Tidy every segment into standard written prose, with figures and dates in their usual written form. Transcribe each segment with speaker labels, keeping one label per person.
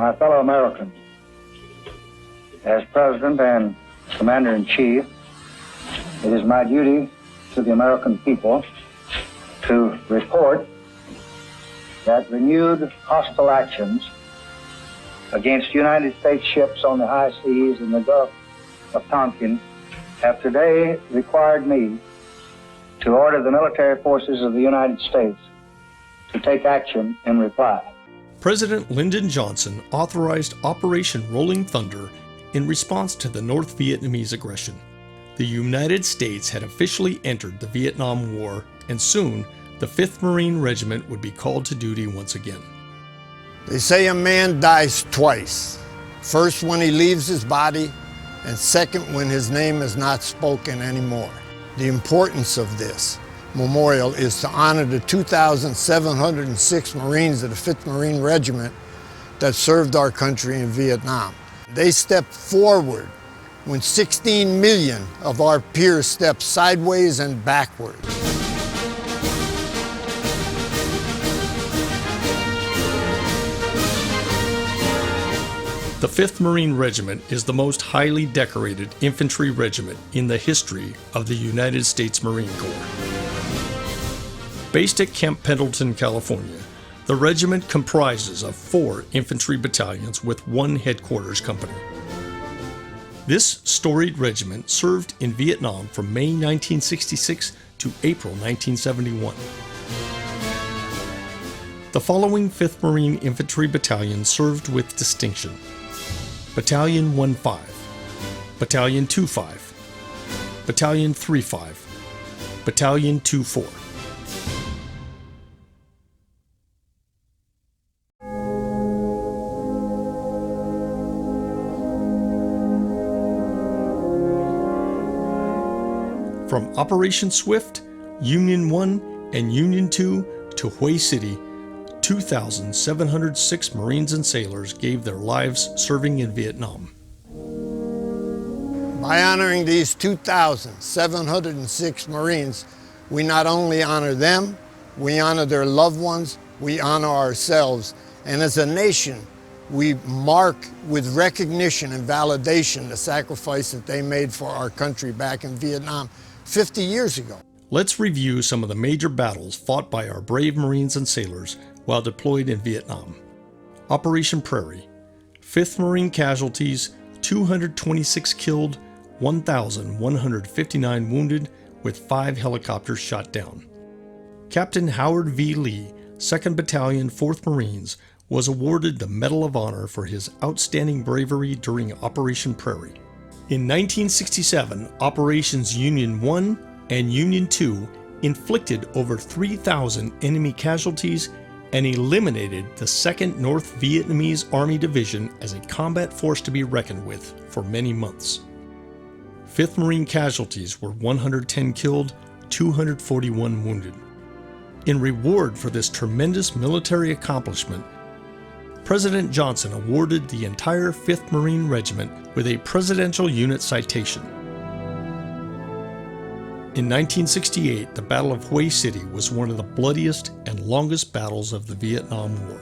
Speaker 1: My fellow Americans, as President and Commander-in-Chief, it is my duty to the American people to report that renewed hostile actions against United States ships on the high seas in the Gulf of Tonkin have today required me to order the military forces of the United States to take action in reply.
Speaker 2: President Lyndon Johnson authorized Operation Rolling Thunder in response to the North Vietnamese aggression. The United States had officially entered the Vietnam War, and soon the 5th Marine Regiment would be called to duty once again.
Speaker 3: They say a man dies twice. First when he leaves his body, and second when his name is not spoken anymore. The importance of this memorial is to honor the 2,706 Marines of the 5th Marine Regiment that served our country in Vietnam. They stepped forward when 16 million of our peers stepped sideways and backwards.
Speaker 2: The 5th Marine Regiment is the most highly decorated infantry regiment in the history of the United States Marine Corps. Based at Camp Pendleton, California, the regiment comprises of 4 infantry battalions with 1 headquarters company. This storied regiment served in Vietnam from May 1966 to April 1971. The following 5th Marine Infantry Battalion served with distinction: Battalion 1-5, Battalion 2-5, Battalion 3-5, Battalion 2-4. From Operation Swift, Union 1 and Union 2 to Hue City, 2,706 Marines and sailors gave their lives serving in Vietnam.
Speaker 3: By honoring these 2,706 Marines, we not only honor them, we honor their loved ones, we honor ourselves, and as a nation, we mark with recognition and validation the sacrifice that they made for our country back in Vietnam 50 years ago.
Speaker 2: Let's review some of the major battles fought by our brave Marines and sailors while deployed in Vietnam. Operation Prairie. 5th Marine casualties, 226 killed, 1,159 wounded, with 5 helicopters shot down. Captain Howard V. Lee, 2nd Battalion, 4th Marines, was awarded the Medal of Honor for his outstanding bravery during Operation Prairie. In 1967, Operations Union 1 and Union 2 inflicted over 3,000 enemy casualties and eliminated the 2nd North Vietnamese Army Division as a combat force to be reckoned with for many months. 5th Marine casualties were 110 killed, 241 wounded. In reward for this tremendous military accomplishment, President Johnson awarded the entire 5th Marine Regiment with a Presidential Unit Citation. In 1968, the Battle of Hue City was one of the bloodiest and longest battles of the Vietnam War.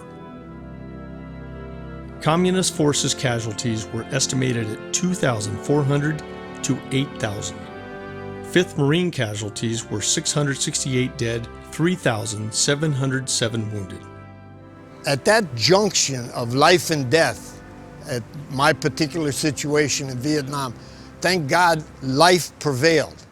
Speaker 2: Communist forces casualties were estimated at 2,400 to 8,000. 5th Marine casualties were 668 dead, 3,707 wounded.
Speaker 3: At that junction of life and death, at my particular situation in Vietnam, thank God life prevailed.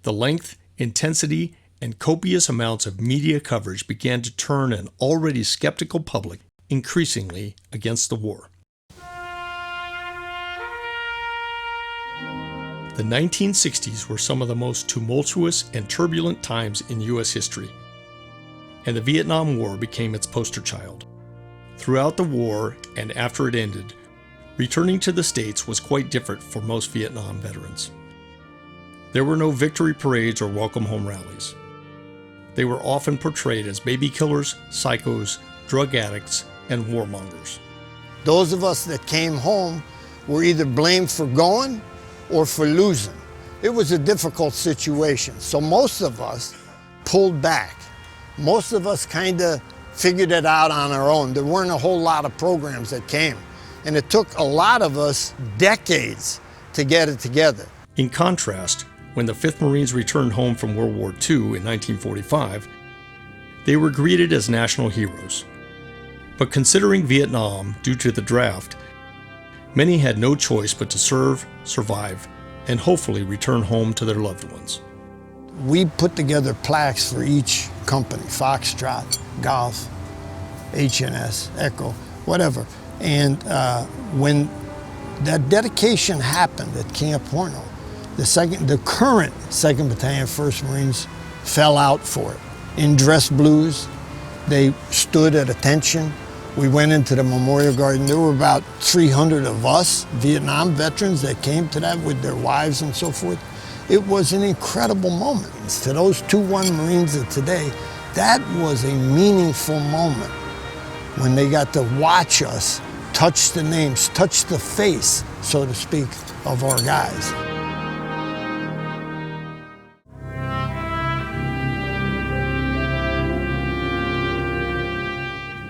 Speaker 2: The length, intensity, and copious amounts of media coverage began to turn an already skeptical public increasingly against the war. The 1960s were some of the most tumultuous and turbulent times in U.S. history, and the Vietnam War became its poster child. Throughout the war and after it ended, returning to the States was quite different for most Vietnam veterans. There were no victory parades or welcome home rallies. They were often portrayed as baby killers, psychos, drug addicts, and warmongers.
Speaker 3: Those of us that came home were either blamed for going or for losing. It was a difficult situation, so most of us pulled back. Most of us kind of figured it out on our own. There weren't a whole lot of programs that came. And it took a lot of us decades to get it together.
Speaker 2: In contrast, when the 5th Marines returned home from World War II in 1945, they were greeted as national heroes. But considering Vietnam due to the draft, many had no choice but to serve, survive, and hopefully return home to their loved ones.
Speaker 3: We put together plaques for each company, Foxtrot, Golf, HNS, Echo, whatever. And when that dedication happened at Camp Horno, the current 2nd Battalion, 1st Marines fell out for it. In dress blues, they stood at attention. We went into the Memorial Garden. There were about 300 of us, Vietnam veterans, that came to that with their wives and so forth. It was an incredible moment. To those 2-1 Marines of today, that was a meaningful moment when they got to watch us touch the names, touch the face, so to speak, of our guys.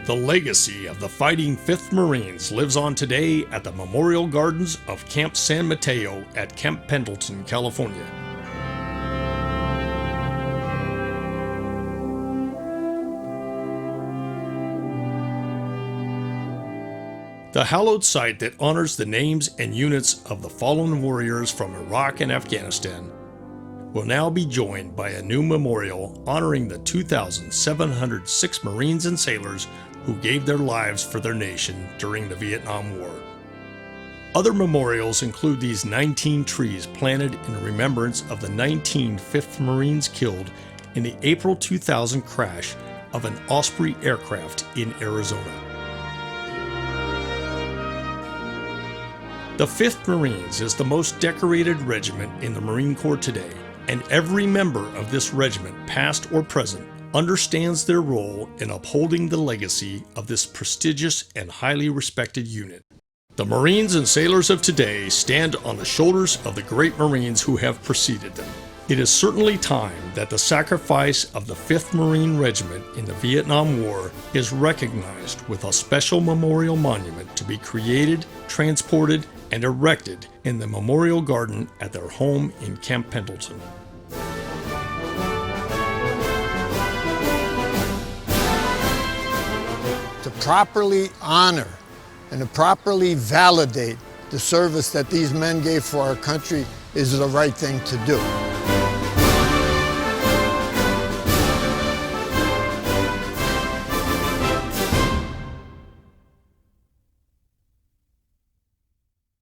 Speaker 2: The legacy of the fighting 5th Marines lives on today at the Memorial Gardens of Camp San Mateo at Camp Pendleton, California. The hallowed site that honors the names and units of the fallen warriors from Iraq and Afghanistan will now be joined by a new memorial honoring the 2,706 Marines and sailors who gave their lives for their nation during the Vietnam War. Other memorials include these 19 trees planted in remembrance of the 19 5th Marines killed in the April 2000 crash of an Osprey aircraft in Arizona. The 5th Marines is the most decorated regiment in the Marine Corps today, and every member of this regiment, past or present, understands their role in upholding the legacy of this prestigious and highly respected unit. The Marines and sailors of today stand on the shoulders of the great Marines who have preceded them. It is certainly time that the sacrifice of the 5th Marine Regiment in the Vietnam War is recognized with a special memorial monument to be created, transported, and erected in the Memorial Garden at their home in Camp Pendleton.
Speaker 3: To properly honor and to properly validate the service that these men gave for our country is the right thing to do.